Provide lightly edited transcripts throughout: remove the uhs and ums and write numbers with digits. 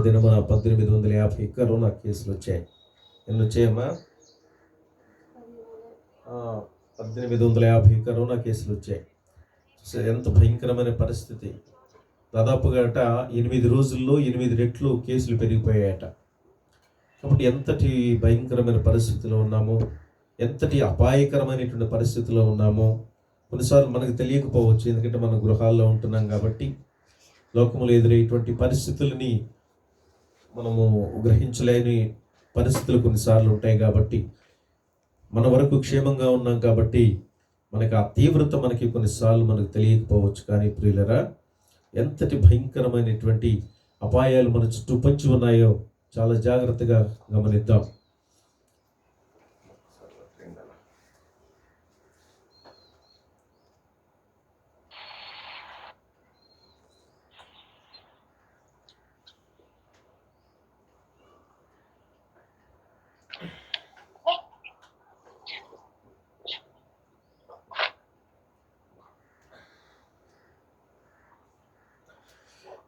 దినమున 1850 కరోనా కేసులు వచ్చాయి. ఎన్ని వచ్చాయమ్మా? 1850 కరోనా కేసులు వచ్చాయి. ఎంత భయంకరమైన పరిస్థితి. దాదాపుగా 8 రోజుల్లో 8 రెట్లు కేసులు పెరిగిపోయాయట. కాబట్టి ఎంతటి భయంకరమైన పరిస్థితిలో ఉన్నామో, ఎంతటి అపాయకరమైనటువంటి పరిస్థితిలో ఉన్నామో కొన్నిసార్లు మనకు తెలియకపోవచ్చు. ఎందుకంటే మనం గృహాల్లో ఉంటున్నాం కాబట్టి లోకములో ఎదురయ్యేటువంటి పరిస్థితులని మనము గ్రహించలేని పరిస్థితులు కొన్నిసార్లు ఉంటాయి. కాబట్టి మన వరకు క్షేమంగా ఉన్నాం కాబట్టి మనకు ఆ తీవ్రత మనకి కొన్నిసార్లు మనకు తెలియకపోవచ్చు. కానీ ప్రియులరా, ఎంతటి భయంకరమైనటువంటి అపాయాలు మన చుట్టూ పొంచి ఉన్నాయో చాలా జాగ్రత్తగా గమనిద్దాం.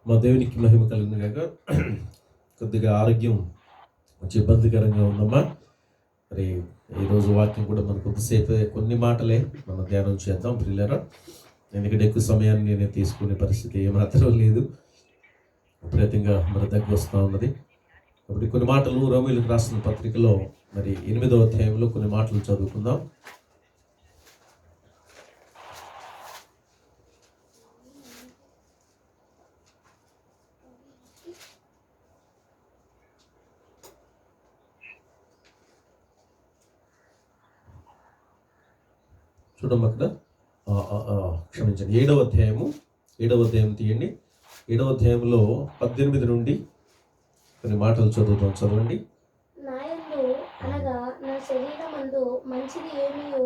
మా దేవునికి మహిమ కలిగినగా కొద్దిగా ఆరోగ్యం కొంచెం ఇబ్బందికరంగా ఉందమ్మా. మరి ఈరోజు వాక్యం కూడా మనం కొద్దిసేపు కొన్ని మాటలే మనం ధ్యానం చేద్దాం ప్రియులారా. ఎందుకంటే ఎక్కువ సమయాన్ని నేను తీసుకునే పరిస్థితి ఏమాత్రం లేదు. విపరీతంగా మరి దగ్గర వస్తూ ఉన్నది. కాబట్టి కొన్ని మాటలు రోమీయులకు రాసిన పత్రికలో మరి 8వ అధ్యాయంలో కొన్ని మాటలు చదువుకుందాం. చూడమ్మ అక్కడ క్షమించండి 7వ అధ్యాయం తీయండి. 7వ అధ్యాయంలో 18 నుండి కొన్ని మాటలు చదువుతాం. చదవండి. నాయందు అనగా నా శరీరమందు మంచిది ఏమీయు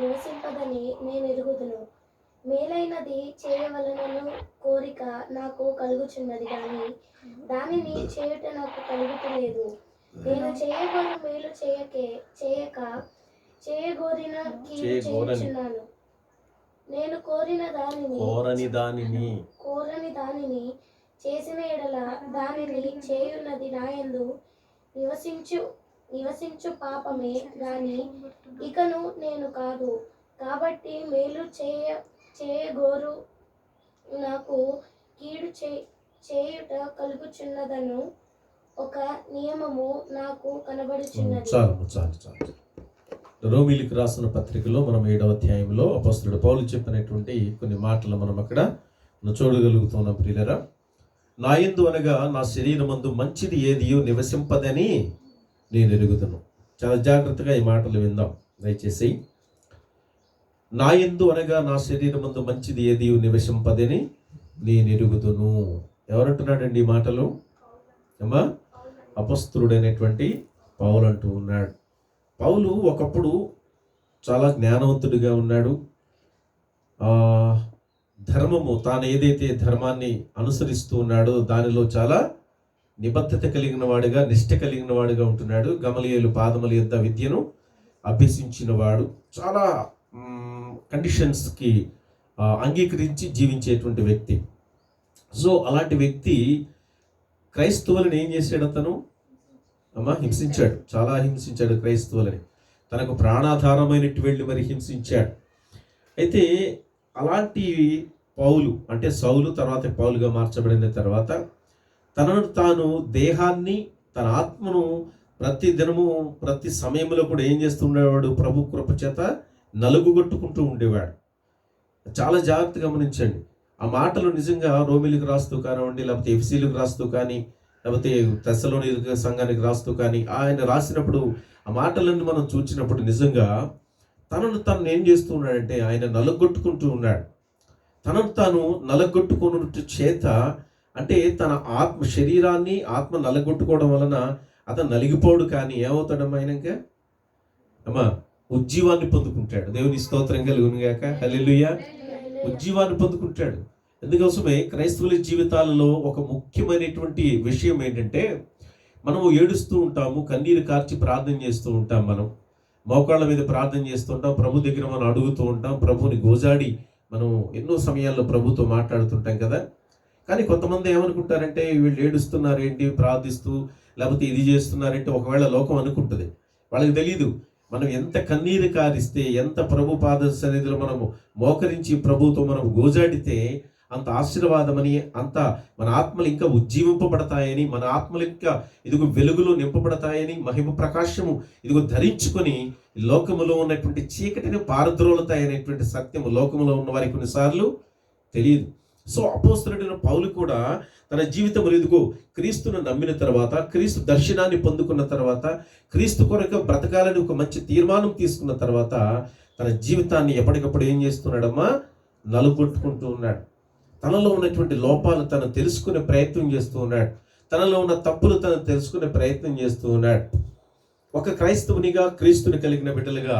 నివసింపదని నేను ఎరుగుదును. మేలైనది చేయవలనను కోరిక నాకు కలుగుచున్నది కానీ దానిని చేయుట నాకు కలుగుటలేదు. నేను చేయగోరు మేలు చేయక చేయగోరిన కీడు చేయుచున్నాను. నేను కోరని దానిని చేసిన ఎడల దానిని చేయున్నది నాయందు నివసించు పాపమే గాని ఇకను నేను కాదు. కాబట్టి మేలు చేయగోరు నాకు కీడు చేయుట కలుగుచున్నదను ఒక నియమము నాకు కనబడుచున్నది. చాలు. రోమీయులకు రాసిన పత్రికలో మనం 7వ అధ్యాయంలో అపొస్తలుడు పౌలు చెప్పినటువంటి కొన్ని మాటలు మనం అక్కడ చూడగలుగుతున్నాం ప్రియులారా. నాయందు అనగా నా శరీరమందు మంచిది ఏదియో నివసింపదని నేను ఎరుగుదును. చాలా జాగ్రత్తగా ఈ మాటలు విందాం దయచేసి. నాయందు అనగా నా శరీరమందు మంచిది ఏదియో నివసింపదని నేను ఎరుగుదును. ఎవరంటున్నాడండి ఈ మాటలు? అమ్మా, అపొస్తలుడైనటువంటి పౌలు అంటూ ఉన్నాడు. పౌలు ఒకప్పుడు చాలా జ్ఞానవంతుడిగా ఉన్నాడు. ధర్మము, తాను ఏదైతే ధర్మాన్ని అనుసరిస్తూ ఉన్నాడో దానిలో చాలా నిబద్ధత కలిగిన వాడుగా, నిష్ఠ కలిగిన వాడుగా ఉంటున్నాడు. గమలీయేలు పాదముల యొద్ద విద్యను అభ్యసించిన వాడు. చాలా కండిషన్స్కి అంగీకరించి జీవించేటువంటి వ్యక్తి. సో అలాంటి వ్యక్తి క్రైస్తవులను ఏం చేశాడు? అతను హింసించాడు, చాలా హింసించాడు క్రైస్తవులని. తనకు ప్రాణాధారమైనట్టు వెళ్ళి మరి హింసించాడు. అయితే అలాంటి పౌలు అంటే సౌలు తర్వాత పౌలుగా మార్చబడిన తర్వాత తనను తాను దేహాన్ని, తన ఆత్మను ప్రతి దినము ప్రతి సమయంలో కూడా ఏం చేస్తూ ఉండేవాడు? ప్రభు కృప చేత నలుగుగొట్టుకుంటూ ఉండేవాడు. చాలా జాగ్రత్తగా గమనించండి. ఆ మాటలు నిజంగా రోమీయులకు రాస్తూ కానివ్వండి, లేకపోతే ఎఫెసీయులకు రాస్తూ కానీ, లేకపోతే తెస్సలోనిక సంఘానికి రాస్తూ కానీ ఆయన రాసినప్పుడు ఆ మాటలన్నీ మనం చూసినప్పుడు నిజంగా తనను తను ఏం చేస్తూ ఉన్నాడంటే ఆయన నలగొట్టుకుంటూ ఉన్నాడు. తనను తాను నలగొట్టుకున్నట్టు చేత అంటే తన శరీరాన్ని ఆత్మ నలగొట్టుకోవడం వలన అతను నలిగిపోడు. కానీ ఏమవుతాడమ్మా ఆయనక? ఉజ్జీవాన్ని పొందుకుంటాడు. దేవుని స్తోత్రం కలుగునుగాక. హల్లెలూయా. ఉజ్జీవాన్ని పొందుకుంటాడు. అందుకోసమే క్రైస్తవుల జీవితాలలో ఒక ముఖ్యమైనటువంటి విషయం ఏంటంటే మనము ఏడుస్తూ ఉంటాము, కన్నీరు కార్చి ప్రార్థన చేస్తూ ఉంటాం, మనం మోకాళ్ళ మీద ప్రార్థన చేస్తూ ఉంటాం, ప్రభు దగ్గర మనం అడుగుతూ ఉంటాం, ప్రభుని గోజాడి మనం ఎన్నో సమయాల్లో ప్రభుతో మాట్లాడుతుంటాం కదా. కానీ కొంతమంది ఏమనుకుంటారంటే వీళ్ళు ఏడుస్తున్నారు ఏంటి ప్రార్థిస్తూ, లేకపోతే ఇది చేస్తున్నారంటే ఒకవేళ లోకం అనుకుంటుంది. వాళ్ళకి తెలియదు మనం ఎంత కన్నీరు కారిస్తే, ఎంత ప్రభు పాద సన్నిధిలో మనము మోకరించి ప్రభుతో మనం గోజాడితే అంత ఆశీర్వాదమని, అంత మన ఆత్మలు ఇంకా ఉజ్జీవింపబడతాయని, మన ఆత్మలు ఇంకా ఇదిగో వెలుగులో నింపబడతాయని, మహిమ ప్రకాశము ఇదిగో ధరించుకొని లోకములో ఉన్నటువంటి చీకటిని పారద్రోలుతాయనేటువంటి సత్యము లోకములో ఉన్న వారికి కొన్నిసార్లు తెలియదు. సో అపోస్తలుడైన పౌలు కూడా తన జీవితంలో ఇదిగో క్రీస్తును నమ్మిన తర్వాత, క్రీస్తు దర్శనాన్ని పొందుకున్న తర్వాత, క్రీస్తు కొరకు బ్రతకాలని ఒక మంచి తీర్మానం తీసుకున్న తర్వాత తన జీవితాన్ని ఎప్పటికప్పుడు ఏం చేస్తున్నాడమ్మా, నలుగొట్టుకుంటూ ఉన్నాడు. తనలో ఉన్నటువంటి లోపాలు తను తెలుసుకునే ప్రయత్నం చేస్తూ ఉన్నాడు. తనలో ఉన్న తప్పులు తను తెలుసుకునే ప్రయత్నం చేస్తూ ఉన్నాడు. ఒక క్రైస్తవునిగా, క్రీస్తుని కలిగిన బిడ్డలుగా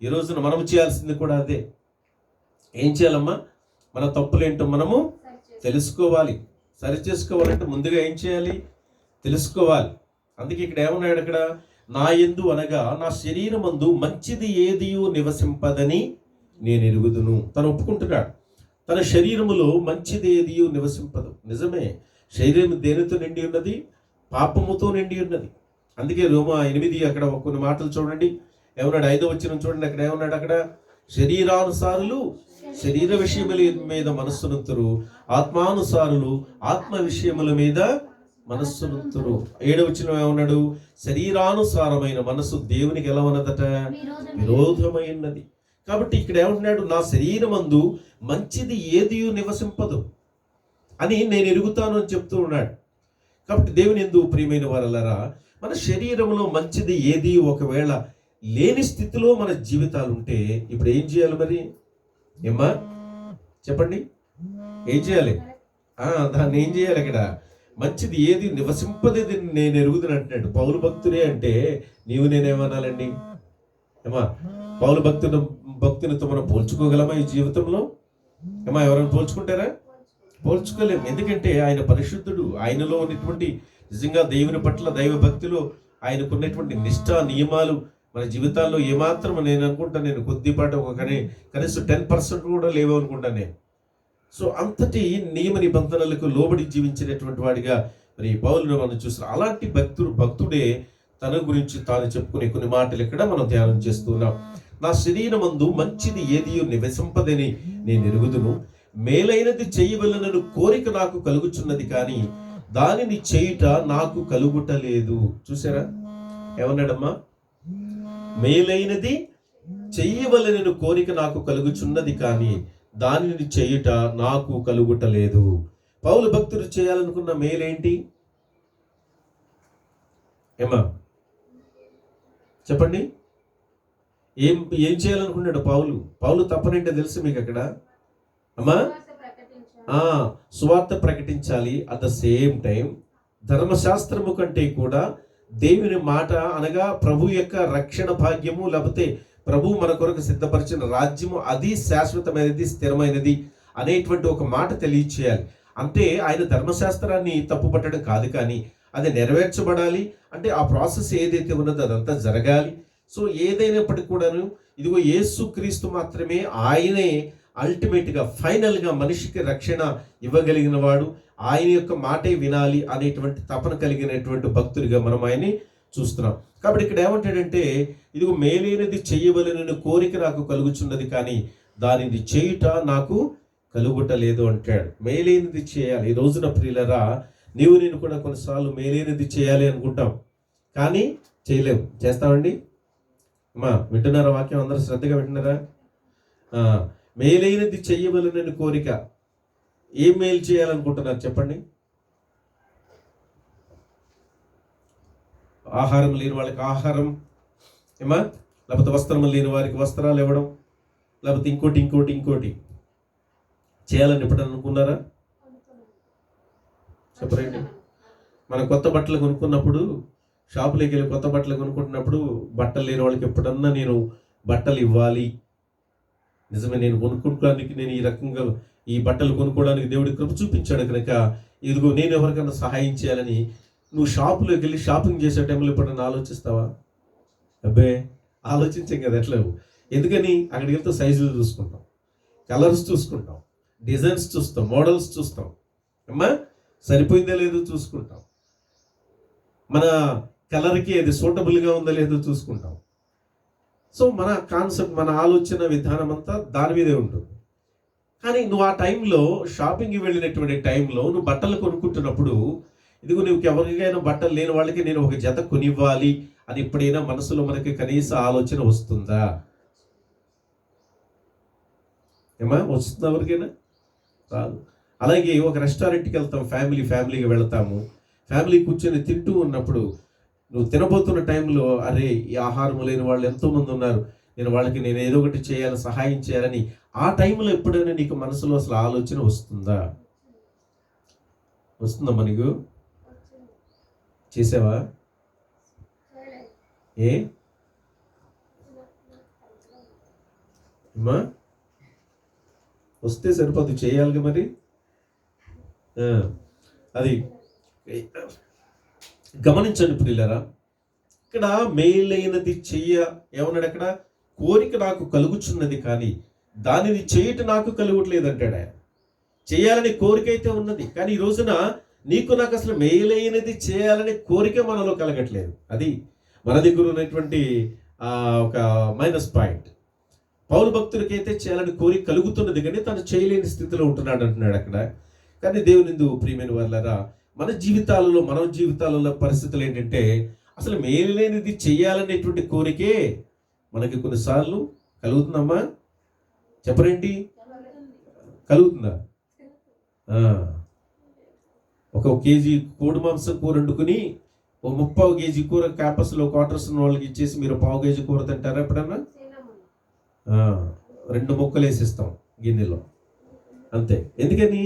ఈ రోజున మనం చేయాల్సింది కూడా అదే. ఏం చేయాలమ్మా, మన తప్పులేంటో మనము తెలుసుకోవాలి. సరి చేసుకోవాలంటే ముందుగా ఏం చేయాలి, తెలుసుకోవాలి. అందుకే ఇక్కడ ఏమన్నాడు, అక్కడ నా యందు అనగా నా శరీరమందు మంచిది ఏదియూ నివసింపదని నేను ఎరుగుదును. తను ఒప్పుకుంటున్నాడు, తన శరీరములో మంచిది ఏదియూ నివసింపదు. నిజమే, శరీరం దేనితో నిండి ఉన్నది, పాపముతో నిండి ఉన్నది. అందుకే రోమా 8 అక్కడ కొన్ని మాటలు చూడండి, ఏమన్నాడు 5వ వచనం చూడండి, అక్కడ ఏమన్నాడు, అక్కడ శరీరానుసారులు శరీర విషయముల మీద మనస్సునుతురు, ఆత్మానుసారులు ఆత్మ విషయముల మీద మనస్సునుతురు. 7వ వచనం ఏమన్నాడు, శరీరానుసారమైన మనస్సు దేవునికి ఎలా ఉన్నదట, విరోధమైనది. కాబట్టి ఇక్కడ ఏమంటున్నాడు, నా శరీరమందు మంచిది ఏదియూ నివసింపదు అని నేను ఎరుగుతాను అని చెప్తూ ఉన్నాడు. కాబట్టి దేవుని యందు ప్రియమైన వారలారా, మన శరీరంలో మంచిది ఏది ఒకవేళ లేని స్థితిలో మన జీవితాలు ఉంటే ఇప్పుడు ఏం చేయాలి మరి? ఏమ్మా చెప్పండి, ఏం చేయాలి? దాన్ని ఏం చేయాలి? అక్కడ మంచిది ఏది నివసింపదేది నేను ఎరుగుదని అంటున్నాడు. పౌలు భక్తుడే అంటే నీవు నేనేమనాలండి? ఏమా పౌలు భక్తునితో మనం పోల్చుకోగలమా ఈ జీవితంలో? ఏమా ఎవరైనా పోల్చుకుంటారా? పోల్చుకోలేము. ఎందుకంటే ఆయన పరిశుద్ధుడు. ఆయనలో ఉన్నటువంటి నిజంగా దేవుని పట్ల దైవ భక్తిలో ఆయనకున్నటువంటి నిష్ఠ నియమాలు మన జీవితాల్లో ఏమాత్రం నేను అనుకుంటాను, నేను కొద్దిపాటు కనీసం 10% కూడా లేవు అనుకుంటాను నేను. సో అంతటి నియమ నిబంధనలకు లోబడి జీవించినటువంటి వాడిగా మరి పౌలును మనం చూస్తున్నాం. అలాంటి భక్తుడే తన గురించి తాను చెప్పుకునే కొన్ని మాటలు ఇక్కడ మనం ధ్యానం చేస్తున్నాం. నా శరీరమందు మంచిది ఏదియో నివసింపదని నేను ఎరుగుదును, మేలైనది చేయవలనను కోరిక నాకు కలుగుచున్నది, కానీ దానిని చేయుట నాకు కలుగుటలేదు. చూసారా ఏమన్నాడమ్మా? మేలైనది చెయ్యవలనను కోరిక నాకు కలుగుచున్నది, కానీ దానిని చేయుట నాకు కలుగుటలేదు. పౌలు భక్తుడు చేయాలనుకున్న మేలేంటి? ఏమా చెప్పండి, ఏం చేయాలనుకున్నాడు పౌలు తప్పనంటే తెలుసు మీకు అక్కడ అమ్మా? సువార్త ప్రకటించాలి. అట్ ద సేమ్ టైం ధర్మశాస్త్రము కంటే కూడా దేవుని మాట అనగా ప్రభు యొక్క రక్షణ భాగ్యము, లేకపోతే ప్రభు మన కొరకు సిద్ధపరిచిన రాజ్యము అది శాశ్వతమైనది, స్థిరమైనది అనేటువంటి ఒక మాట తెలియచేయాలి. అంటే ఆయన ధర్మశాస్త్రాన్ని తప్పుపట్టడం కాదు, కానీ అది నెరవేర్చబడాలి. అంటే ఆ ప్రాసెస్ ఏదైతే ఉన్నదో అదంతా జరగాలి. సో ఏదైనప్పటికీ కూడాను ఇదిగో యేసు క్రీస్తు మాత్రమే, ఆయనే అల్టిమేట్గా ఫైనల్గా మనిషికి రక్షణ ఇవ్వగలిగిన వాడు, ఆయన యొక్క మాటే వినాలి అనేటువంటి తపన కలిగినటువంటి భక్తుడిగా మనం ఆయన్ని చూస్తున్నాం. కాబట్టి ఇక్కడ ఏమంటాడంటే ఇదిగో మేలైనది చెయ్యవలనని కోరిక నాకు కలుగుచున్నది, కానీ దానిని చేయుట నాకు కలుగుటలేదు అంటాడు. మేలైనది చేయాలి. ఈ రోజున ప్రియులరా, నేను కూడా కొన్నిసార్లు మేలైనది చేయాలి అనుకుంటాం, కానీ చేయలేము. చేస్తామండి అమ్మా? వింటున్నారా వాక్యం? అందరూ శ్రద్ధగా వింటున్నారా? మేలైనది చెయ్యవలనని కోరిక. ఏం మేలు చేయాలనుకుంటున్నారు చెప్పండి? ఆహారం లేని వాళ్ళకి ఆహారం, ఏమా? లేకపోతే వస్త్రం లేని వారికి వస్త్రాలు ఇవ్వడం, లేకపోతే ఇంకోటి చేయాలని ఎప్పుడన్నా అనుకున్నారా? చెప్పరండి. మనం కొత్త బట్టలు కొనుక్కున్నప్పుడు, షాపులోకి వెళ్ళి కొత్త బట్టలు కొనుక్కుంటున్నప్పుడు బట్టలు లేని వాళ్ళకి ఎప్పుడన్నా నేను బట్టలు ఇవ్వాలి, నిజమే నేను కొనుక్కోవడానికి, నేను ఈ రకంగా ఈ బట్టలు కొనుక్కోవడానికి దేవుడి కృప చూపించాడు కనుక ఇదిగో నేను ఎవరికైనా సహాయం చేయాలని నువ్వు షాపులోకి వెళ్ళి షాపింగ్ చేసే టైంలో ఎప్పుడన్నా ఆలోచిస్తావా? అబ్బే ఆలోచించాం కదా. ఎట్లా? ఎందుకని? అక్కడికి వెళ్తే సైజులు చూసుకుంటాం, కలర్స్ చూసుకుంటాం, డిజైన్స్ చూస్తాం, మోడల్స్ చూస్తాం. అమ్మా సరిపోయిందో లేదో చూసుకుంటాం, మన కలర్కి అది సూటబుల్గా ఉందో లేదో చూసుకుంటాం. సో మన కాన్సెప్ట్, మన ఆలోచన విధానం అంతా దాని మీదే ఉంటుంది. కానీ నువ్వు ఆ టైంలో షాపింగ్కి వెళ్ళినటువంటి టైంలో నువ్వు బట్టలు కొనుక్కుంటున్నప్పుడు, ఇదిగో నువ్వు ఎవరికైనా బట్టలు లేని వాళ్ళకి నేను ఒక జత కొనివ్వాలి అని ఎప్పుడైనా మనసులో మనకి కనీస ఆలోచన వస్తుందా? ఏమా వస్తుందా ఎవరికైనా? రాదు. అలాగే ఒక రెస్టారెంట్కి వెళ్తాం, ఫ్యామిలీగా వెళ్తాము. ఫ్యామిలీ కూర్చొని తింటూ ఉన్నప్పుడు నువ్వు తినబోతున్న టైంలో, అరే ఈ ఆహారం లేని వాళ్ళు ఎంతోమంది ఉన్నారు, నేను ఏదో ఒకటి చేయాలి, సహాయం చేయాలని ఆ టైంలో ఎప్పుడైనా నీకు మనసులో అసలు ఆలోచన వస్తుందా? వస్తుందా మనకు? చేసావా? ఏ అమ్మా వస్తే సరిపోదు, చేయాలిగా మరి. అది గమనించండి ప్రియులారా, ఇక్కడ మేలైనది ఏమన్నాడు అక్కడ? కోరిక నాకు కలుగుచున్నది కానీ దానిని చేయటం నాకు కలుగుట్లేదు అంటాడు ఆయన. చేయాలని కోరిక అయితే ఉన్నది, కానీ ఈ రోజున నీకు నాకు అసలు మేలైనది చేయాలనే కోరిక మనలో కలగట్లేదు. అది మన దగ్గర ఉన్నటువంటి ఒక మైనస్ పాయింట్. పౌలు భక్తుడికైతే చేయాలని కోరిక కలుగుతున్నది కానీ తను చేయలేని స్థితిలో ఉంటున్నాడు అంటున్నాడు అక్కడ. కానీ దేవునిందు ప్రియమైన వాళ్ళారా, మన జీవితాలలో పరిస్థితులు ఏంటంటే అసలు మేలైనది చేయాలనేటువంటి కోరికే మనకి కొన్నిసార్లు కలుగుతుందమ్మా. చెప్పరేంటి? కలుగుతుందా? ఒక కేజీ కోడి మాంసం కూర వండుకుని ఒక 30 కేజీ కూర క్యాంపస్లో క్వార్టర్స్ ఉన్న వాళ్ళకి ఇచ్చేసి మీరు 1/2 కేజీ కూర తింటారా ఎప్పుడన్నా? 2 ముక్కలు వేసిస్తాం గిన్నెలో, అంతే. ఎందుకని?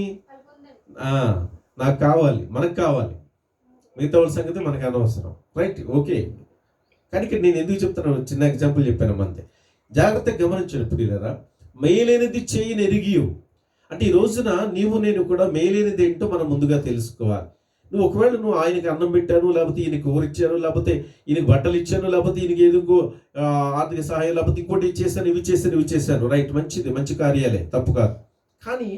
నాకు కావాలి, మనకు కావాలి, మిగతా వాళ్ళ సంగతి మనకు అనవసరం. Right, okay. కానీ ఇక్కడ నేను ఎందుకు చెప్తున్నాను, చిన్న ఎగ్జాంపుల్ చెప్పాను అంతే. జాగ్రత్తగా గమనించండి ప్రియులారా, మేలైనది చేయని ఎరిగియు అంటే ఈ రోజున నేను కూడా మేలైనది ఏంటో మనం ముందుగా తెలుసుకోవాలి. ఒకవేళ ఆయనకి అన్నం పెట్టాను, లేకపోతే ఈయనకి కూర ఇచ్చాను, లేకపోతే ఈయనకి బట్టలు ఇచ్చాను, లేకపోతే ఈయనకి ఏదో ఆర్థిక సహాయం, లేకపోతే ఇంకోటి ఇవి చేశాను, రైట్, మంచిది, మంచి కార్యాలే, తప్పు కాదు. కానీ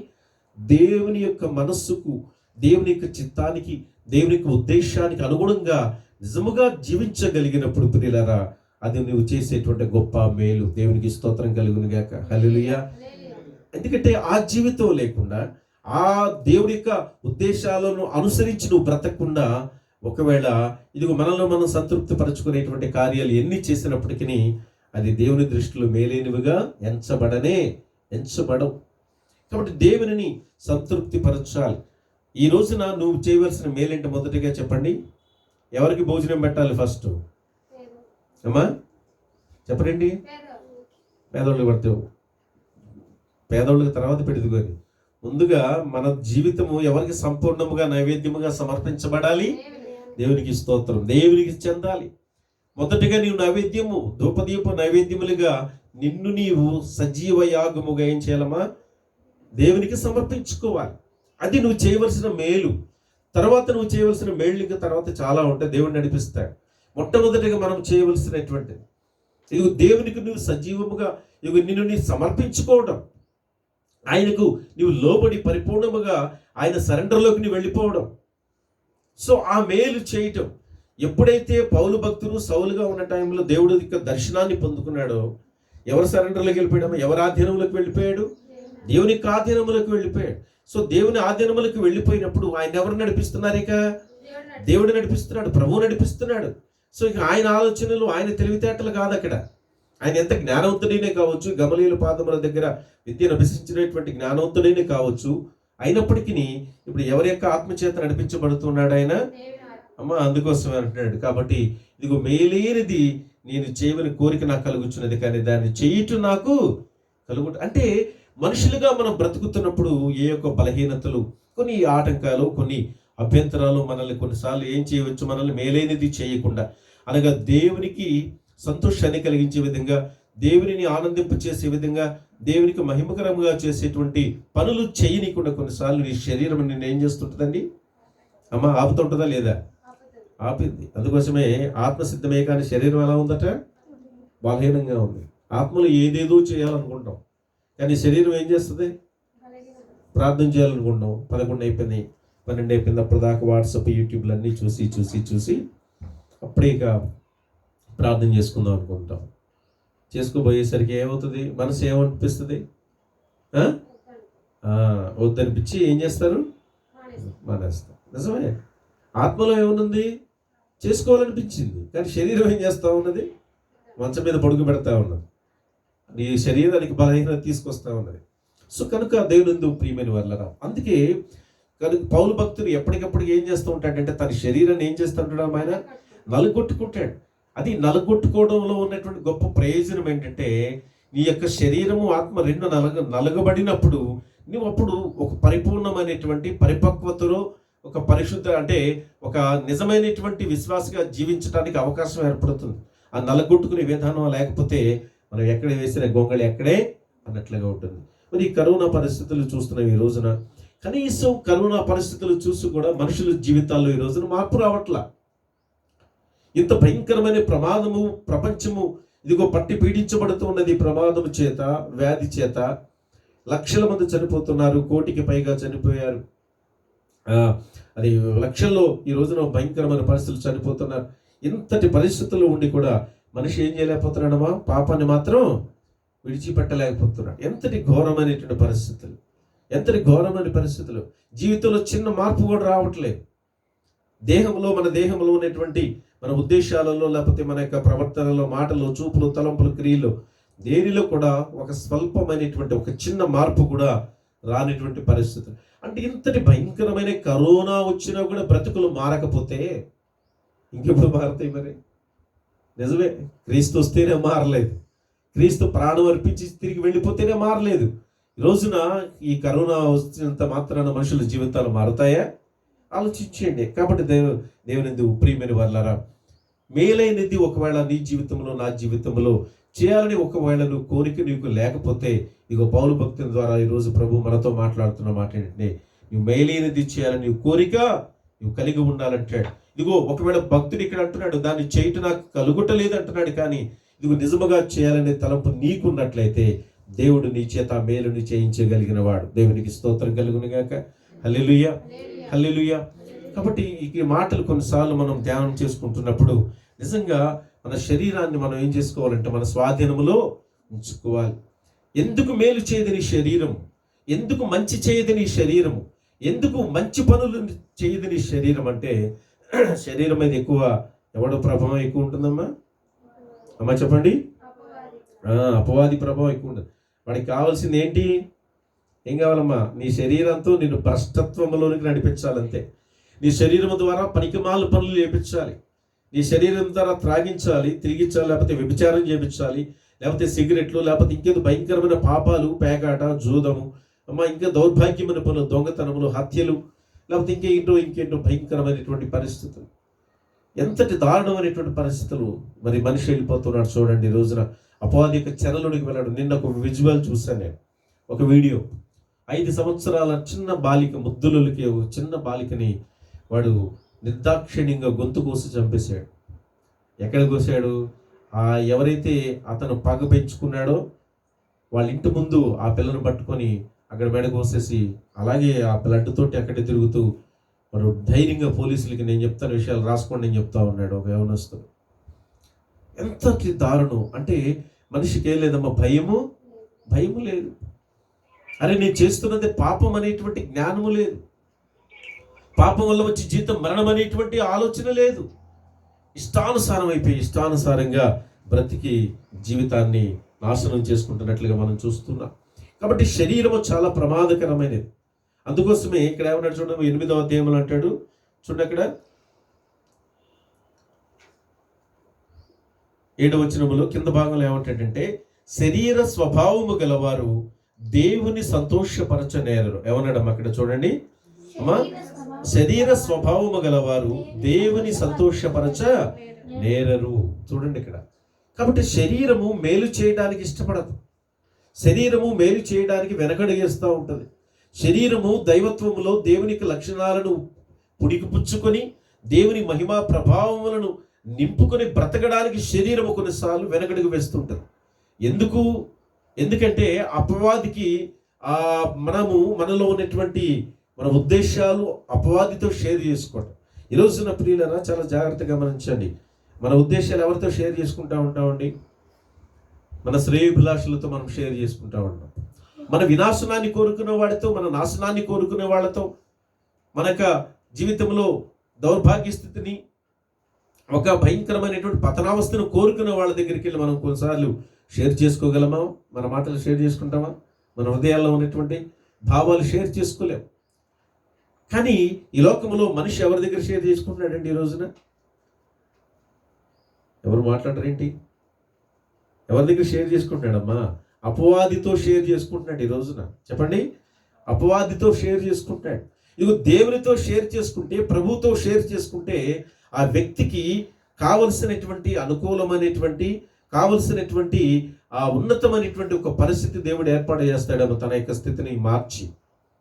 దేవుని యొక్క మనస్సుకు, దేవుని యొక్క చిత్తానికి, దేవుని యొక్క ఉద్దేశానికి అనుగుణంగా నిజముగా జీవించగలిగినప్పుడు ప్రియులారా, అది నువ్వు చేసేటువంటి గొప్ప మేలు. దేవునికి స్తోత్రం కలుగును గాక. హల్లెలూయా. ఎందుకంటే ఆ జీవితం లేకుండా, ఆ దేవుడి యొక్క ఉద్దేశాలను అనుసరించి నువ్వు బ్రతకకుండా, ఒకవేళ ఇదిగో మనల్ని మనం సంతృప్తి పరచుకునేటువంటి కార్యాలు ఎన్ని చేసినప్పటికీ అది దేవుని దృష్టిలో మేలైనవిగా ఎంచబడవు. కాబట్టి దేవుని సంతృప్తి పరచాలి. ఈ రోజున నువ్వు చేయవలసిన మేలేంటి? మొదటిగా చెప్పండి, ఎవరికి భోజనం పెట్టాలి? ఫస్ట్ అమ్మా చెప్పండి. పేదోళ్ళకి పడతావు, పేదోళ్ళకి తర్వాత పెడుతుకొని ముందుగా మన జీవితము ఎవరికి సంపూర్ణముగా నైవేద్యముగా సమర్పించబడాలి? దేవునికి స్తోత్రం, దేవునికి చెందాలి. మొదటిగా నీవు నైవేద్యము, ధూపదీప నైవేద్యములుగా నీవు సజీవ యాగముగా ఏం చేయాలమ్మా? దేవునికి సమర్పించుకోవాలి. అది నువ్వు చేయవలసిన మేలు. తర్వాత నువ్వు చేయవలసిన మేళ్ళకి తర్వాత చాలా ఉంటాయి, దేవుడు నడిపిస్తాడు. మొట్టమొదటిగా మనం చేయవలసినటువంటిది ఇది దేవునికి నువ్వు సజీవముగా నిన్ను సమర్పించుకోవడం, ఆయనకు నీవు లోబడి పరిపూర్ణముగా ఆయన సరెండర్లోకి నువ్వు వెళ్ళిపోవడం. సో ఆ మేలు చేయటం. ఎప్పుడైతే పౌలు భక్తులు సౌలుగా ఉన్న టైంలో దేవుడి యొక్క దర్శనాన్ని పొందుకున్నాడో, ఎవరి సరెండర్లోకి వెళ్ళిపోయాడో? ఎవరి ఆధీనంలోకి వెళ్ళిపోయాడు? దేవుని యొక్క ఆధీనములకు వెళ్ళిపోయాడు. సో దేవుని ఆధీనములకు వెళ్ళిపోయినప్పుడు ఆయన ఎవరు నడిపిస్తున్నారు? ఇక దేవుడు నడిపిస్తున్నాడు, ప్రభువు నడిపిస్తున్నాడు. సో ఇక ఆయన ఆలోచనలు, ఆయన తెలివితేటలు కాదు అక్కడ. ఆయన ఎంత జ్ఞానవంతుడైనే కావచ్చు, గమలీయుల పాదముల దగ్గర విద్యను అభ్యసించినటువంటి జ్ఞానవంతుడైనే కావచ్చు, అయినప్పటికీ ఇప్పుడు ఎవరి యొక్క ఆత్మచేత నడిపించబడుతున్నాడు ఆయన? అమ్మ అందుకోసం అంటున్నాడు. కాబట్టి ఇదిగో మేలేనిది నేను చేయవని కోరిక నాకు కలుగుచున్నది, కానీ దాన్ని చేయటం నాకు అంటే మనుషులుగా మనం బ్రతుకుతున్నప్పుడు ఏ యొక్క బలహీనతలు, కొన్ని ఆటంకాలు, కొన్ని అభ్యంతరాలు మనల్ని కొన్నిసార్లు ఏం చేయవచ్చు? మనల్ని మేలైనది చేయకుండా, అనగా దేవునికి సంతోషాన్ని కలిగించే విధంగా, దేవునిని ఆనందింప చేసే విధంగా, దేవునికి మహిమకరంగా చేసేటువంటి పనులు చేయనీయకుండా కొన్నిసార్లు నీ శరీరం నిన్ను ఏం చేస్తుంటుందండి? అమ్మ ఆపుతుంటుందా లేదా? ఆపింది. అందుకోసమే ఆత్మసిద్ధమే కానీ శరీరం ఎలా ఉందట? బలహీనంగా ఉంది. ఆత్మలో ఏదేదో చేయాలనుకుంటాం, కానీ శరీరం ఏం చేస్తుంది? ప్రార్థన చేయాలనుకుంటాం. 11 అయిపోయింది, 12 అయిపోయినప్పుడు దాకా వాట్సాప్ యూట్యూబ్లు అన్నీ చూసి చూసి చూసి అప్పుడే ఇక ప్రార్థన చేసుకుందాం అనుకుంటాం. చేసుకోబోయేసరికి ఏమవుతుంది, మనసు ఏమనిపిస్తుంది, వద్దనిపించి ఏం చేస్తారు, మానేస్తారు. నిజమే, ఆత్మలో ఏముంది, చేసుకోవాలనిపించింది, కానీ శరీరం ఏం చేస్తూ ఉన్నది, మంచం మీద పడుకు పెడతా ఉన్నది, నీ శరీరానికి బలహీనత తీసుకొస్తా ఉన్నది. సో కనుక దేవునందు ప్రియమైన వాళ్ళరా, అందుకే కనుక పౌలు భక్తుడు ఎప్పటికప్పుడు ఏం చేస్తూ ఉంటాడంటే తన శరీరాన్ని ఏం చేస్తూ ఉంటాడు, ఆయన నలుగొట్టుకుంటాడు. అది నలుగొట్టుకోవడంలో ఉన్నటువంటి గొప్ప ప్రయోజనం ఏంటంటే నీ యొక్క శరీరము ఆత్మ రెండు నలగబడినప్పుడు నువ్వు అప్పుడు ఒక పరిపూర్ణమైనటువంటి పరిపక్వతలో ఒక పరిశుద్ధ అంటే ఒక నిజమైనటువంటి విశ్వాసగా జీవించడానికి అవకాశం ఏర్పడుతుంది. ఆ నలగొట్టుకునే విధానం లేకపోతే మనం ఎక్కడ వేసిన గొంగళి ఎక్కడే అన్నట్లుగా ఉంటుంది. మరి ఈ కరోనా పరిస్థితులు చూస్తున్నాం ఈ రోజున. కనీసం కరోనా పరిస్థితులు చూసి కూడా మనుషుల జీవితాల్లో ఈ రోజున మార్పు రావట్లా. ఇంత భయంకరమైన ప్రమాదము ప్రపంచము ఇదిగో పట్టి పీడించబడుతున్నది. ప్రమాదము చేత, వ్యాధి చేత లక్షల మంది చనిపోతున్నారు, 1 కోటికి పైగా చనిపోయారు. అది లక్షల్లో ఈ రోజున భయంకరమైన పరిస్థితులు చనిపోతున్నారు. ఇంతటి పరిస్థితుల్లో ఉండి కూడా మనిషి ఏం చేయలేకపోతున్నాడమ్మా, పాపాన్ని మాత్రం విడిచిపెట్టలేకపోతున్నాడు. ఎంతటి ఘోరమైనటువంటి పరిస్థితులు, ఎంతటి ఘోరమైన పరిస్థితులు. జీవితంలో చిన్న మార్పు కూడా రావట్లేదు. మన దేహంలో ఉన్నటువంటి మన ఉద్దేశాలలో లేకపోతే మన యొక్క ప్రవర్తనలో, మాటలు, చూపులు, తలంపులు, క్రియలు దేనిలో కూడా ఒక స్వల్పమైనటువంటి ఒక చిన్న మార్పు కూడా రానిటువంటి పరిస్థితులు. అంటే ఇంతటి భయంకరమైన కరోనా వచ్చినా కూడా బ్రతుకులు మారకపోతే ఇంకెప్పుడు మారుతాయి మరి? నిజమే, క్రీస్తు వస్తేనే మారలేదు, క్రీస్తు ప్రాణం అర్పించి తిరిగి వెళ్ళిపోతేనే మారలేదు. ఈ రోజున ఈ కరోనా వచ్చినంత మాత్రాన మనుషుల జీవితాలు మారుతాయా? ఆలోచించండి. కాబట్టి దేవుని ప్రియమైన వాళ్ళారా, మేలైనది ఒకవేళ నీ జీవితంలో, నా జీవితంలో చేయాలని ఒకవేళ నువ్వు కోరిక నీకు లేకపోతే, ఇగో పౌలు భక్తుల ద్వారా ఈరోజు ప్రభు మనతో మాట్లాడుతున్న మాట ఏంటంటే, నువ్వు మేలైనది చేయాలని నువ్వు కోరిక నువ్వు కలిగి ఉండాలంటాడు. ఇదిగో ఒకవేళ భక్తుడు ఇక్కడ అంటున్నాడు, దాన్ని చేయటం నాకు కలుగుటలేదు అంటున్నాడు, కానీ ఇదిగో నిజముగా చేయాలనే తలంపు నీకున్నట్లయితే దేవుడు నీ చేత మేలుని చేయించగలిగిన వాడు. దేవునికి స్తోత్రం కలుగును గాక. హల్లెలూయా, హల్లెలూయా. కాబట్టి ఈ మాటలు కొన్నిసార్లు మనం ధ్యానం చేసుకుంటున్నప్పుడు నిజంగా మన శరీరాన్ని మనం ఏం చేసుకోవాలంటే మన స్వాధీనములో ఉంచుకోవాలి. ఎందుకు మేలు చేయదని శరీరం, ఎందుకు మంచి చేయదని శరీరము, ఎందుకు మంచి పనులు చేయదని శరీరం అంటే శరీరం మీద ఎక్కువ ఎవడో ప్రభావం ఎక్కువ ఉంటుందమ్మా? అమ్మా చెప్పండి. అపవాది ప్రభావం ఎక్కువ ఉంటుంది. వాడికి కావాల్సింది ఏంటి? ఏం కావాలమ్మా? నీ శరీరంతో నిన్ను భ్రష్టత్వంలోనికి నడిపించాలంతే. నీ శరీరం ద్వారా పనికిమాల పనులు చేయించాలి, నీ శరీరం ద్వారా త్రాగించాలి, తిరిగించాలి, లేకపోతే వ్యభిచారం చేయించాలి, లేకపోతే సిగరెట్లు, లేకపోతే ఇంకేదో భయంకరమైన పాపాలు, పేకాట, జూదము, ఇంకా దౌర్భాగ్యమైన పనులు, దొంగతనములు, హత్యలు, లేకపోతే ఇంకేంటో భయంకరమైనటువంటి పరిస్థితులు. ఎంతటి దారుణమైనటువంటి పరిస్థితులు మరి మనిషి వెళ్ళిపోతున్నాడు చూడండి. ఈ రోజున అపవాది యొక్క చెరలోనికి వెళ్ళాడు. నిన్న ఒక విజువల్ చూశాను నేను, ఒక వీడియో. 5 సంవత్సరాల చిన్న బాలిక, ముద్దులకి ఒక చిన్న బాలికని వాడు నిర్దాక్షిణ్యంగా గొంతు కోసి చంపేశాడు. ఎక్కడ కోసాడు? ఎవరైతే అతను పగ పెంచుకున్నాడో వాళ్ళ ఇంటి ముందు ఆ పిల్లను పట్టుకొని అక్కడ మెడ కోసేసి అలాగే ఆ బ్లడ్ తోటి అక్కడే తిరుగుతూ వాడు ధైర్యంగా పోలీసులకి నేను చెప్తాను విషయాలు రాసుకోండి అని చెప్తా ఉన్నాడు ఒక యవనస్తుడు. ఎంతటి దారుణం అంటే మనిషికి ఏం లేదమ్మా, భయము లేదు. అరే నేను చేస్తున్నది పాపం అనేటువంటి జ్ఞానము లేదు, పాపం వల్ల వచ్చి జీవితం మరణం అనేటువంటి ఆలోచన లేదు. ఇష్టానుసారం అయిపోయి ఇష్టానుసారంగా బ్రతికి జీవితాన్ని నాశనం చేసుకుంటున్నట్లుగా మనం చూస్తున్నాం. కాబట్టి శరీరము చాలా ప్రమాదకరమైనది. అందుకోసమే ఇక్కడ ఏమన్నాడు చూడండి, 8వ అధ్యాయంలో అంటాడు చూడండి, అక్కడ 7వ వచనములో కింద భాగంలో ఏమంటాడంటే, శరీర స్వభావము గలవారు దేవుని సంతోషపరచనేరరు. ఏమన్నాడమ్మా అక్కడ చూడండి అమ్మా, శరీర స్వభావము గలవారు దేవుని సంతోషపరచ నేరరు. చూడండి ఇక్కడ. కాబట్టి శరీరము మేలు చేయడానికి ఇష్టపడదు, శరీరము మేలు చేయడానికి వెనకడిగేస్తూ ఉంటుంది. శరీరము దైవత్వములో దేవునికి లక్షణాలను పుడికిపుచ్చుకొని దేవుని మహిమా ప్రభావములను నింపుకొని బ్రతకడానికి శరీరము కొన్నిసార్లు వెనకడుగు వేస్తుంటుంది. ఎందుకంటే అపవాదికి మనలో ఉన్నటువంటి మన ఉద్దేశాలు అపవాదితో షేర్ చేసుకోవటం. ఈ రోజున ప్రియులరా చాలా జాగ్రత్తగా గమనించండి. మన ఉద్దేశాలు ఎవరితో షేర్ చేసుకుంటూ ఉంటామండి? మన శ్రేయోభిలాషులతో మనం షేర్ చేసుకుంటూ ఉంటాం. మన వినాశనాన్ని కోరుకునే వాడితో, మన నాశనాన్ని కోరుకునే వాళ్ళతో, మన యొక్క జీవితంలో దౌర్భాగ్య స్థితిని, ఒక భయంకరమైనటువంటి పతనావస్థను కోరుకునే వాళ్ళ దగ్గరికి వెళ్ళి మనం కొన్నిసార్లు షేర్ చేసుకోగలమా? మన మాటలు షేర్ చేసుకుంటామా? మన హృదయాల్లో ఉన్నటువంటి భావాలు షేర్ చేసుకోలేం. కానీ ఈ లోకంలో మనిషి ఎవరి దగ్గర షేర్ చేసుకుంటున్నాడండి ఈ రోజున? ఎవరు మాట్లాడరేంటి? ఎవరి దగ్గర షేర్ చేసుకుంటున్నాడమ్మా? అపవాదితో షేర్ చేసుకుంటున్నాడు ఈ రోజున. చెప్పండి, అపవాదితో షేర్ చేసుకుంటున్నాడు. ఇదిగో దేవునితో షేర్ చేసుకుంటే, ప్రభువుతో షేర్ చేసుకుంటే ఆ వ్యక్తికి కావలసినటువంటి అనుకూలమైనటువంటి, కావలసినటువంటి ఆ ఉన్నతమైనటువంటి ఒక పరిస్థితి దేవుడు ఏర్పాటు చేస్తాడేమో తన యొక్క స్థితిని మార్చి.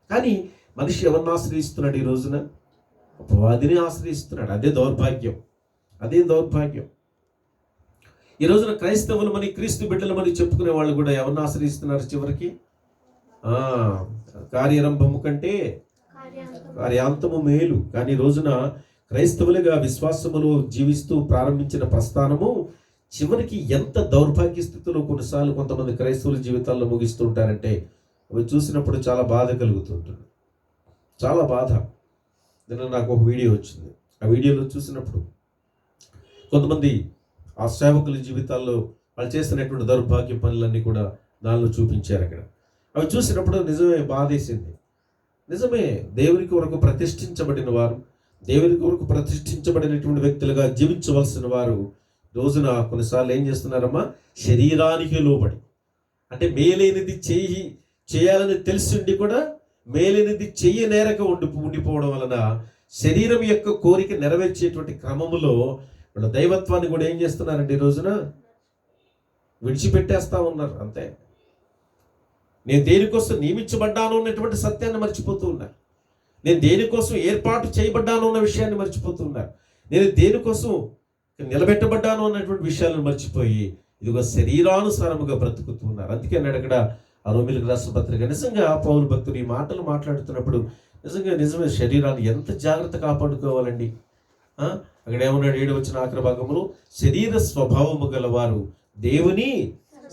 కానీ మనిషి ఎవరిని ఆశ్రయిస్తున్నాడు ఈ రోజున? అపవాదిని ఆశ్రయిస్తున్నాడు. అదే దౌర్భాగ్యం, అదే దౌర్భాగ్యం. ఈ రోజున క్రైస్తవులు మని, క్రీస్తు బిడ్డలమని చెప్పుకునే వాళ్ళు కూడా ఎవరిని ఆశ్రయిస్తున్నారు చివరికి? కార్యారంభము కంటే కార్యాంతము మేలు. కానీ ఈ రోజున క్రైస్తవులుగా విశ్వాసములో జీవిస్తూ ప్రారంభించిన ప్రస్థానము చివరికి ఎంత దౌర్భాగ్య స్థితిలో కొన్నిసార్లు కొంతమంది క్రైస్తవుల జీవితాల్లో ముగిస్తూ ఉంటారంటే అవి చూసినప్పుడు చాలా బాధ కలుగుతుంటుంది. చాలా బాధ. నిన్న నాకు ఒక వీడియో వచ్చింది. ఆ వీడియోలో చూసినప్పుడు కొంతమంది ఆ సేవకుల జీవితాల్లో వాళ్ళు చేస్తున్నటువంటి దౌర్భాగ్య పనులన్నీ కూడా దానిలో చూపించారు అక్కడ. అవి చూసినప్పుడు నిజమే బాధేసింది. నిజమే, దేవుని కొరకు ప్రతిష్ఠించబడిన వారు, దేవుని కొరకు ప్రతిష్ఠించబడినటువంటి వ్యక్తులుగా జీవించవలసిన వారు రోజున కొన్నిసార్లు ఏం చేస్తున్నారమ్మా? శరీరానికి లోబడి, అంటే మేలైనది చేయాలని తెలిసిండి కూడా మేలైనది నేరక ఉండిపోవడం వలన శరీరం యొక్క కోరిక నెరవేర్చేటువంటి క్రమములో వాళ్ళ దైవత్వాన్ని కూడా ఏం చేస్తున్నారండి ఈ రోజున? విడిచిపెట్టేస్తా ఉన్నారు. అంతే. నేను దేనికోసం నియమించబడ్డాను అన్నటువంటి సత్యాన్ని మర్చిపోతూ ఉన్నారు. నేను దేనికోసం ఏర్పాటు చేయబడ్డాను అన్న విషయాన్ని మర్చిపోతూ ఉన్నారు. నేను దేనికోసం నిలబెట్టబడ్డాను అన్నటువంటి విషయాలను మర్చిపోయి ఇదిగో శరీరానుసారముగా బ్రతుకుతూ ఉన్నారు. అందుకే అన్నాడు అక్కడ ఆ రోమీయులకు రాసిన పత్రిక. నిజంగా పౌలు భక్తుడు ఈ మాటలు మాట్లాడుతున్నప్పుడు నిజమే శరీరాన్ని ఎంత జాగ్రత్త కాపాడుకోవాలండి. అక్కడ ఏమన్నాడు? 7వ వచనం ఆఖరి భాగంలో, శరీర స్వభావము గలవారు దేవుని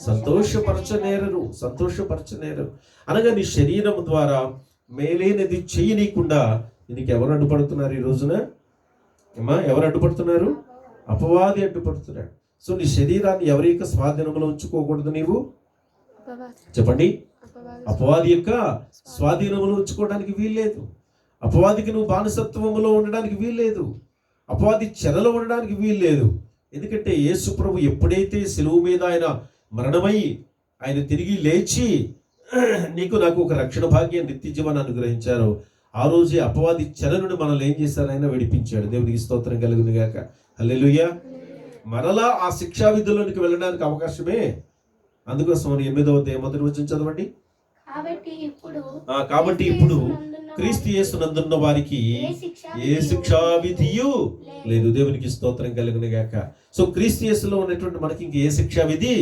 సంతోషపరచనేరరు అనగా నీ శరీరం ద్వారా మేలైనది చేయనీయకుండా నీకు ఎవరు అడ్డుపడుతున్నారు ఈ రోజున? ఎవరు అడ్డుపడుతున్నారు? అపవాది అడ్డుపడుతున్నాడు. సో నీ శరీరాన్ని ఎవరి యొక్క స్వాధీనంలో ఉంచుకోకూడదు నీవు? చెప్పండి. అపవాది యొక్క స్వాధీనంలో ఉంచుకోవడానికి వీల్లేదు. అపవాదికి నువ్వు బానిసత్వములో ఉండడానికి వీల్లేదు. అపవాది చెరలో ఉండడానికి వీల్లేదు. ఎందుకంటే యేసు ప్రభు ఎప్పుడైతే సిలువ మీద ఆయన మరణమై ఆయన తిరిగి లేచి నీకు నాకు ఒక రక్షణ భాగ్యం, నిత్య జీవాన్ని అనుగ్రహించారో ఆ రోజే అపవాది చెర నుండి మనల్ని ఏం చేశారు? ఆయన విడిపించాడు. దేవునికి స్తోత్రం కలుగును గాక. హల్లెలూయా. మరలా ఆ శిక్షా విధుల్లోనికి వెళ్ళడానికి అవకాశమే. అందుకోసం 8వ అధ్యాయం 1వ వచనం చదవండి. కాబట్టి ఇప్పుడు క్రీస్తు యేసునందున్న వారికి ఏ శిక్షా విధియు లేదు. దేవునికి స్తోత్రం కలుగును గాక. సో క్రీస్తు యేసులో ఉన్నటువంటి మనకి ఇంక ఏ శిక్షా విధి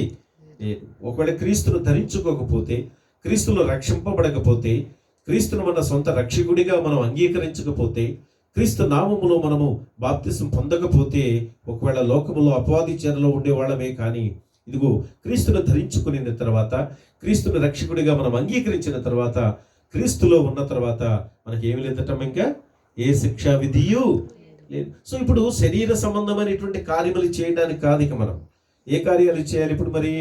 లేదు. ఒకవేళ క్రీస్తును ధరించుకోకపోతే, క్రీస్తులో రక్షింపబడకపోతే, క్రీస్తును మన సొంత రక్షకుడిగా మనం అంగీకరించకపోతే, క్రీస్తు నామములో మనము బాప్తిసం పొందకపోతే, ఒకవేళ లోకములో అపవాది చెరలో ఉండేవాళ్ళమే. కానీ ఇదిగో క్రీస్తును ధరించుకున్న తర్వాత, క్రీస్తుని రక్షకుడిగా మనం అంగీకరించిన తర్వాత, క్రీస్తులో ఉన్న తర్వాత మనకి ఏమి లేదట? ఇంకా ఏ శిక్షా విధియు లేదు. సో ఇప్పుడు శరీర సంబంధమైనటువంటి కార్యములు చేయడానికి కాదు ఇక మనం ఏ కార్యాలు చేయాలి? ఇప్పుడు మరి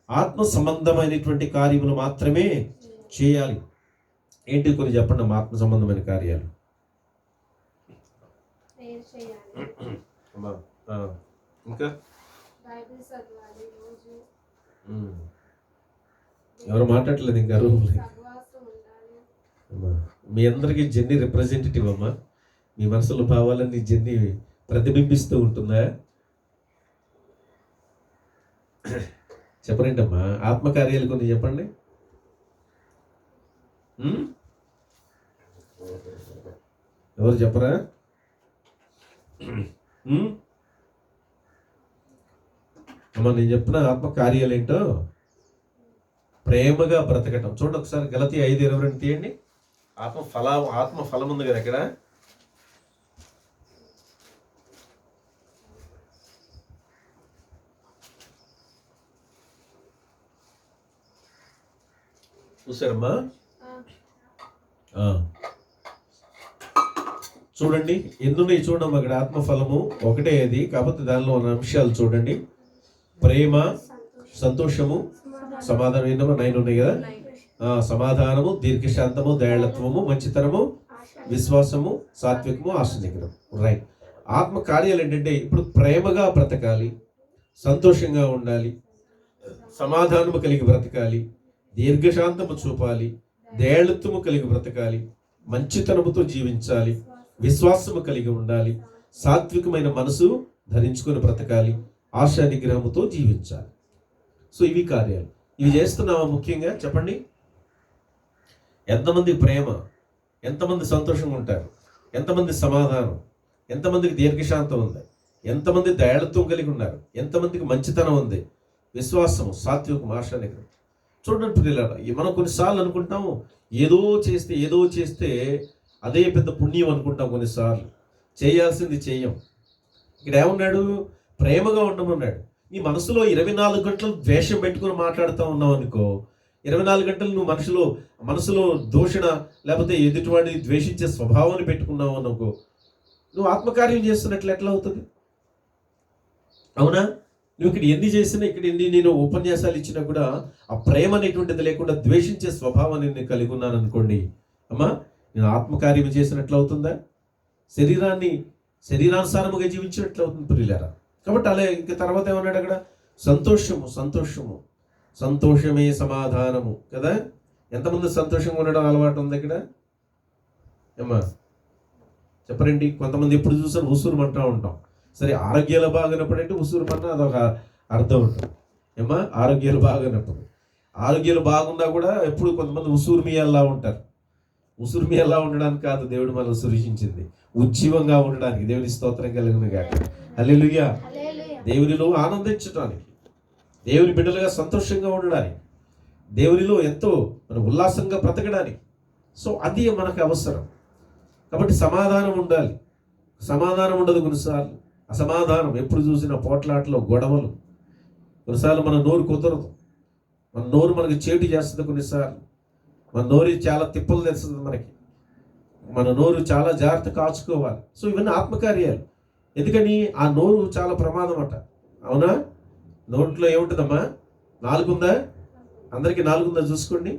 ఆత్మ సంబంధమైనటువంటి కార్యములు మాత్రమే చేయాలి. ఏంటి కొన్ని చెప్పండి అమ్మా ఆత్మ సంబంధమైన కార్యాలు? ఇంకా ఎవరు మాట్లాడలేదు ఇంకా మీ అందరికీ జెన్నీ రిప్రజెంటేటివ్ అమ్మా. మీ మనసులో భావాలన్నీ జెన్నీ ప్రతిబింబిస్తూ ఉంటుందా? చెప్పండి అమ్మా, ఆత్మకార్యాలు కొన్ని చెప్పండి. ఎవరు చెప్పరా? అమ్మా నేను చెప్పిన ఆత్మకార్యాలు ఏంటో ప్రేమగా బ్రతకటం. చూడండి ఒకసారి గలతీ 5:22 తీయండి. ఆత్మ ఫలం ఉంది కదా ఇక్కడ. చూసారమ్మా? చూడండి ఎన్నున్నాయి చూడమ్మా ఇక్కడ. ఆత్మఫలము ఒకటే అది, కాకపోతే దానిలో ఉన్న అంశాలు చూడండి. ప్రేమ, సంతోషము, సమాధానం. ఎన్నో 9 ఉన్నాయి కదా. సమాధానము, దీర్ఘశాంతము, దయాళత్వము, మంచితనము, విశ్వాసము, సాత్వికము, ఆశనిగ్రహం. రైట్. ఆత్మ కార్యాలు ఏంటంటే ఇప్పుడు ప్రేమగా బ్రతకాలి, సంతోషంగా ఉండాలి, సమాధానము కలిగి బ్రతకాలి, దీర్ఘశాంతము చూపాలి, దయాళత్వము కలిగి బ్రతకాలి, మంచితనముతో జీవించాలి, విశ్వాసము కలిగి ఉండాలి, సాత్వికమైన మనసు ధరించుకొని బ్రతకాలి, ఆశా నిగ్రహముతో జీవించాలి. సో ఇవి కార్యాలు. ఇవి చేస్తున్నావా? ముఖ్యంగా చెప్పండి. ఎంతమంది ప్రేమ, ఎంతమంది సంతోషంగా ఉంటారు, ఎంతమంది సమాధానం, ఎంతమందికి దీర్ఘశాంతం ఉంది, ఎంతమంది దయాళత్వం కలిగి ఉన్నారు, ఎంతమందికి మంచితనం ఉంది, విశ్వాసము, సాత్వికం, ఆశా నిగ్రహం. చూడండి పిల్లలారా, మనం కొన్నిసార్లు అనుకుంటాము ఏదో చేస్తే అదే పెద్ద పుణ్యం అనుకుంటాం. కొన్నిసార్లు చేయాల్సింది చెయ్యం. ఇక్కడ ఏమన్నాడు? ప్రేమగా ఉండమన్నాడు. నీ మనసులో 24 గంటలు ద్వేషం పెట్టుకుని మాట్లాడుతూ ఉన్నావు అనుకో, 24 గంటలు నువ్వు మనసులో దూషణ లేకపోతే ఎదుటివాడిని ద్వేషించే స్వభావాన్ని పెట్టుకున్నావు అనుకో, నువ్వు ఆత్మకార్యం చేస్తున్నట్లు ఎట్లా అవుతుంది? అవునా? నువ్వు ఇక్కడ ఎన్ని చేసినా, ఇక్కడ ఎన్ని నేను ఉపన్యాసాలు ఇచ్చినా కూడా ఆ ప్రేమ అనేటువంటిది లేకుండా ద్వేషించే స్వభావాన్ని నేను కలిగి ఉన్నాను అనుకోండి, అమ్మా, నేను ఆత్మకార్యం చేసినట్లు అవుతుందా? శరీరానుసారముగా జీవించినట్లు అవుతుంది ప్రియులారా. కాబట్టి అలా ఇంకా తర్వాత ఏమన్నాడు అక్కడ? సంతోషమే సమాధానము కదా. ఎంతమంది సంతోషంగా ఉండడం అలవాటు ఉంది ఇక్కడ? ఏమ్మా చెప్పరండి. కొంతమంది ఎప్పుడు చూసాను ఉసూరుమంటూ ఉంటాం. సరే, ఆరోగ్యాలు బాగున్నప్పుడు అంటే ఉసూరుమన్నా అదొక అర్థం ఉంటుంది. ఏమ్మా, ఆరోగ్యాలు బాగున్నా కూడా ఎప్పుడు కొంతమంది ఉసూరుమియల్లా ఉంటారు. ఉసురుమియల్లా ఉండడానికి కాదు దేవుడు మనల్ని సృష్టించింది, ఉజ్జీవంగా ఉండడానికి. దేవుని స్తోత్రం కలుగును గాక. హల్లెలూయా. దేవునిలో ఆనందించడానికి, దేవుని బిడ్డలుగా సంతోషంగా ఉండడానికి, దేవునిలో ఎంతో మనం ఉల్లాసంగా బ్రతకడానికి. సో అది మనకు అవసరం. కాబట్టి సమాధానం ఉండాలి. సమాధానం ఉండదు కొన్నిసార్లు. అసమాధానం, ఎప్పుడు చూసిన పోట్లాటలు, గొడవలు. కొన్నిసార్లు మన నోరు కుదరదు, మన నోరు మనకి చేటు చేస్తుంది. కొన్నిసార్లు మన నోరు చాలా తిప్పలు తెస్తుంది మనకి. మన నోరు చాలా జాగ్రత్త కాచుకోవాలి. సో ఇవన్నీ ఆత్మకార్యాలు. ఎందుకని? ఆ నోరు చాలా ప్రమాదం అట. అవునా? నోట్లో ఏముంటుందమ్మా? 4 ఉందా? అందరికీ 4 ఉందా? చూసుకోండి.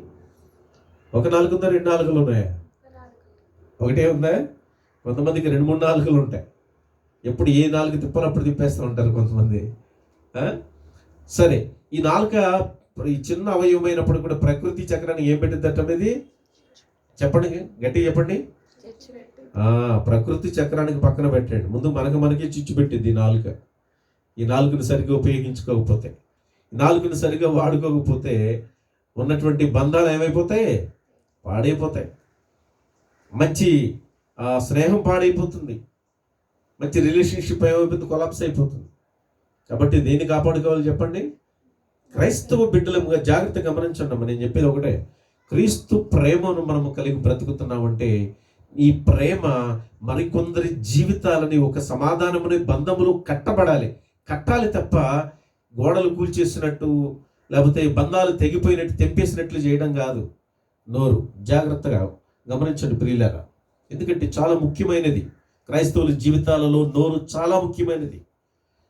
ఒక 4 ఉందా? 2 నాలుకలు ఉన్నాయా? ఒకటే ఉందా? కొంతమందికి 2-3 నాలుకలు ఉంటాయి. ఎప్పుడు ఏ 4 తిప్పాలో అప్పుడు తిప్పేస్తూ ఉంటారు కొంతమంది. సరే, ఈ నాలుక ఈ చిన్న అవయవమైనప్పుడు కూడా ప్రకృతి చక్రాన్ని ఏం పెట్టిందట అనేది చెప్పండి, గట్టిగా చెప్పండి. ప్రకృతి చక్రానికి పక్కన పెట్టండి. ముందు మనకి చిచ్చు పెట్టింది ఈ నాలుక. ఈ నాలుకను సరిగ్గా ఉపయోగించుకోకపోతే, ఈ నాలుకను సరిగ్గా వాడుకోకపోతే ఉన్నటువంటి బంధాలు ఏమైపోతాయి? పాడైపోతాయి. మంచి స్నేహం పాడైపోతుంది. మంచి రిలేషన్షిప్ ఏమైపోతుంది? కొలాప్స్ అయిపోతుంది. కాబట్టి దేన్ని కాపాడుకోవాలి చెప్పండి? క్రైస్తవ బిడ్డలుగా జాగ్రత్త గమనించండి. నేను చెప్పేది ఒకటే, క్రీస్తు ప్రేమను మనము కలిగి బ్రతుకుతున్నామంటే ఈ ప్రేమ మరికొందరి జీవితాలని ఒక సమాధానముని బంధములు కట్టాలి తప్ప గోడలు కూల్చేసినట్టు లేకపోతే బంధాలు తెగిపోయినట్టు తెంపేసినట్లు చేయడం కాదు. నోరు జాగ్రత్తగా గమనించండి ప్రియులారా. ఎందుకంటే చాలా ముఖ్యమైనది. క్రైస్తవుల జీవితాలలో నోరు చాలా ముఖ్యమైనది.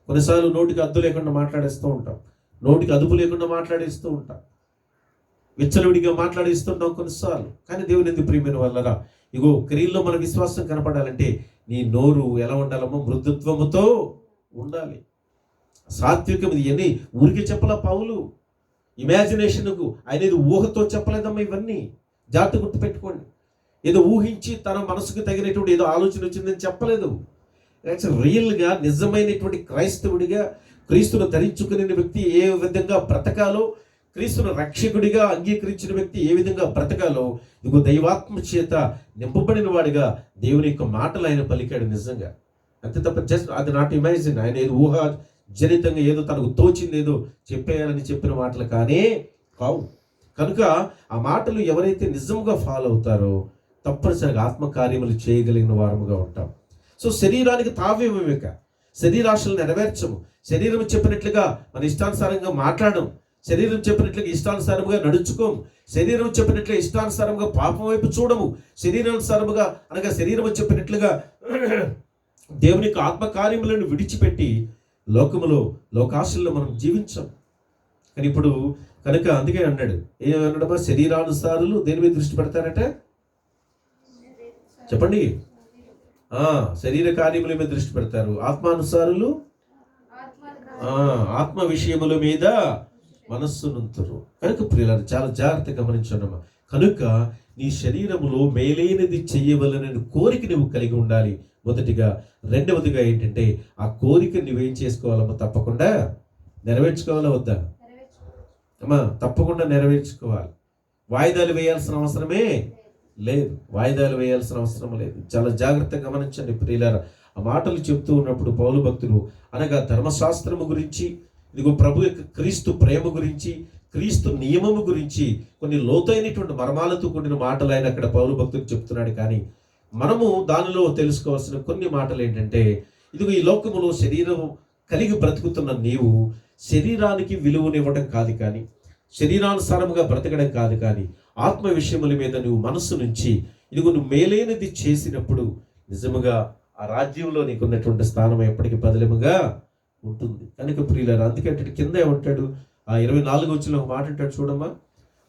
కొన్నిసార్లు నోటికి అద్దు లేకుండా మాట్లాడేస్తూ ఉంటాం, నోటికి అదుపు లేకుండా మాట్లాడేస్తూ ఉంటాం, విచ్చలవిడిగా మాట్లాడేస్తుంటాం కొన్నిసార్లు. కానీ దేవుని ఎందుకు ప్రియమైన వాళ్ళరా, ఇగో క్రియల్లో మన విశ్వాసం కనపడాలంటే నీ నోరు ఎలా ఉండాలమ్మో? మృదుత్వముతో ఉండాలి. సాత్వికం. ఇది ఎన్ని ఊరికి చెప్పలా పౌలు, ఇమాజినేషన్కు ఆయన ఇది ఊహతో చెప్పలేదమ్మా. ఇవన్నీ జాగ్రత్త గుర్తుపెట్టుకోండి. ఏదో ఊహించి తన మనసుకు తగినటువంటి ఏదో ఆలోచన వచ్చిందని చెప్పలేదు. రియల్గా నిజమైనటువంటి క్రైస్తవుడిగా క్రీస్తును ధరించుకునే వ్యక్తి ఏ విధంగా బ్రతకాలో, క్రీస్తును రక్షకుడిగా అంగీకరించిన వ్యక్తి ఏ విధంగా బ్రతకాలో, ఇదిగో దైవాత్మ చేత నింపబడిన వాడిగా దేవుని యొక్క మాటలు ఆయన పలికాడు నిజంగా. అంతే తప్ప జస్ట్ అది నాట్ ఇమాజిన్. ఆయన ఏదో ఊహాజనితంగా ఏదో తనకు తోచింది ఏదో చెప్పేయాలని చెప్పిన మాటలు కానే కావు. కనుక ఆ మాటలు ఎవరైతే నిజంగా ఫాలో అవుతారో తప్పనిసరిగా ఆత్మకార్యములు చేయగలిగిన వారముగా ఉంటాం. సో శరీరానికి తావేమిక, శరీరాశలు నెరవేర్చము, శరీరం చెప్పినట్లుగా మన ఇష్టానుసారంగా మాట్లాడము, శరీరం చెప్పినట్లుగా ఇష్టానుసారముగా నడుచుకోము, శరీరం చెప్పినట్లుగా ఇష్టానుసారంగా పాపం వైపు చూడము, శరీరానుసారముగా అనగా శరీరం చెప్పినట్లుగా దేవుని యొక్క ఆత్మకార్యములను విడిచిపెట్టి లోకములో లోకాశల్లో మనం జీవించాం. కానీ ఇప్పుడు కనుక అందుకే అన్నాడు, ఏమన్నాడమ్మా, శరీరానుసారులు దేని మీద దృష్టి పెడతారట చెప్పండి. శరీర కార్యముల మీద దృష్టి పెడతారు, ఆత్మానుసారులు ఆత్మ విషయముల మీద మనస్సు నుంతురు. కనుక ప్రియులారా చాలా జాగ్రత్తగా గమనించండమ్మా. కనుక నీ శరీరములో మేలైనది చెయ్యవలనని కోరిక నువ్వు కలిగి ఉండాలి మొదటిగా. రెండవదిగా ఏంటంటే ఆ కోరిక నువ్వేం చేసుకోవాలమ్మా, తప్పకుండా నెరవేర్చుకోవాలా వద్దా అమ్మా? తప్పకుండా నెరవేర్చుకోవాలి. వాయిదాలు వేయాల్సిన అవసరమే లేదు, వాయిదాలు వేయాల్సిన అవసరం లేదు. చాలా జాగ్రత్తగా గమనించండి ప్రియులారా. ఆ మాటలు చెప్తూ ఉన్నప్పుడు పౌలు భక్తులు అనగా ధర్మశాస్త్రము గురించి, ఇదిగో ప్రభు యొక్క క్రీస్తు ప్రేమ గురించి, క్రీస్తు నియమము గురించి కొన్ని లోతైనటువంటి మర్మాలతో కూడిన మాటలు ఆయన అక్కడ పౌలు భక్తులు చెప్తున్నాడు. కానీ మనము దానిలో తెలుసుకోవాల్సిన కొన్ని మాటలు ఏంటంటే, ఇదిగో ఈ లోకములో శరీరం కలిగి బ్రతుకుతున్న నీవు శరీరానికి విలువనివ్వడం కాదు, కానీ శరీరానుసారముగా బ్రతకడం కాదు, కానీ ఆత్మ విషయముల మీద నువ్వు మనస్సు నుంచి ఇదిగో నువ్వు మేలైనది చేసినప్పుడు నిజముగా ఆ రాజ్యంలో నీకున్నటువంటి స్థానం ఎప్పటికీ బదిలముగా ఉంటుంది. కనుక ప్రియులారా, అందుకే అంటే కింద ఏమంటాడు, ఆ 24 వచ్చిన ఒక మాట అంటాడు చూడమ్మా,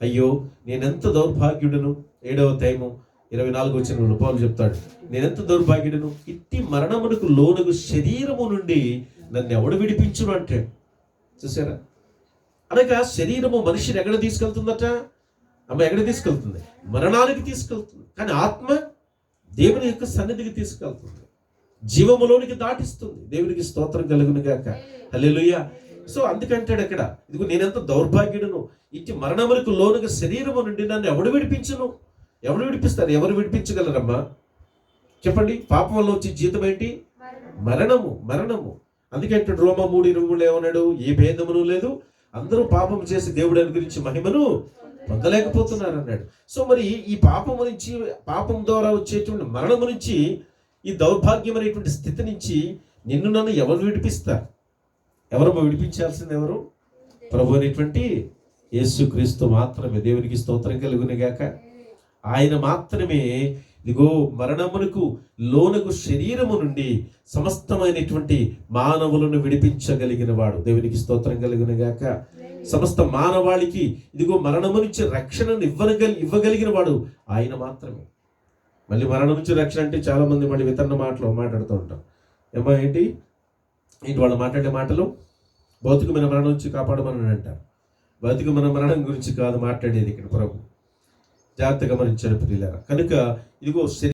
అయ్యో నేనెంత దౌర్భాగ్యుడును. 7వ అధ్యాయము 24 వచ్చిన పౌలు చెప్తాడు, నేనెంత దౌర్భాగ్యుడును, ఇట్టి మరణమునకు లోనగు శరీరము నుండి నన్ను ఎవడు విడిపించును అంటాడు. చూసారా? అనగా శరీరము మనిషిని ఎక్కడ తీసుకెళ్తుందట అమ్మ? ఎక్కడ తీసుకెళ్తుంది? మరణానికి తీసుకెళ్తుంది. కానీ ఆత్మ దేవుని యొక్క సన్నిధికి తీసుకెళ్తుంది, జీవములోనికి దాటిస్తుంది. దేవునికి స్తోత్రం కలుగును గాక. హల్లెలూయా. సో అందుకంటాడు అక్కడ, ఇదిగో నేనెంత దౌర్భాగ్యుడును, ఇట్టి మరణములకు లోనుగా శరీరము నుండి నన్ను ఎవడు విడిపించును? ఎవడు విడిపిస్తారు? ఎవరు విడిపించగలరమ్మా చెప్పండి? పాపం వల్ల వచ్చే జీతం ఏంటి? మరణము. మరణము. అందుకంటే రోమా 3:23 ఏమన్నాడు? ఏ భేదమును లేదు, అందరూ పాపం చేసి దేవుడి గురించి మహిమను పొందలేకపోతున్నారు అన్నాడు. సో మరి ఈ పాపము నుంచి, పాపం ద్వారా వచ్చేటువంటి మరణము నుంచి, ఈ దౌర్భాగ్యమైనటువంటి స్థితి నుంచి నిన్ను నన్ను ఎవరు విడిపిస్తారు? ఎవరమ్మా విడిపించాల్సింది? ఎవరు? ప్రభు అనేటువంటి యేసుక్రీస్తు మాత్రమే. దేవునికి స్తోత్రం కలుగును గాక. ఆయన మాత్రమే ఇదిగో మరణమునకు లోనకు శరీరము నుండి సమస్తమైనటువంటి మానవులను విడిపించగలిగిన వాడు. దేవునికి స్తోత్రం కలుగును గాక. సమస్త మానవాళికి ఇదిగో మరణము నుంచి రక్షణను ఇవ్వగలిగిన వాడు ఆయన మాత్రమే. మళ్ళీ మరణం నుంచి రక్షణ అంటే చాలా మంది మళ్ళీ వితరణ మాటలు మాట్లాడుతూ ఉంటాం. ఏమో ఏంటి వాళ్ళు మాట్లాడే మాటలు? భౌతికమైన మరణం నుంచి కాపాడమని అంటారు. భౌతికమైన మరణం గురించి కాదు మాట్లాడేది ఇక్కడ ప్రభు. జాగ్రత్తగా గమనించారు ప్రియులారా. కనుక ఇదిగో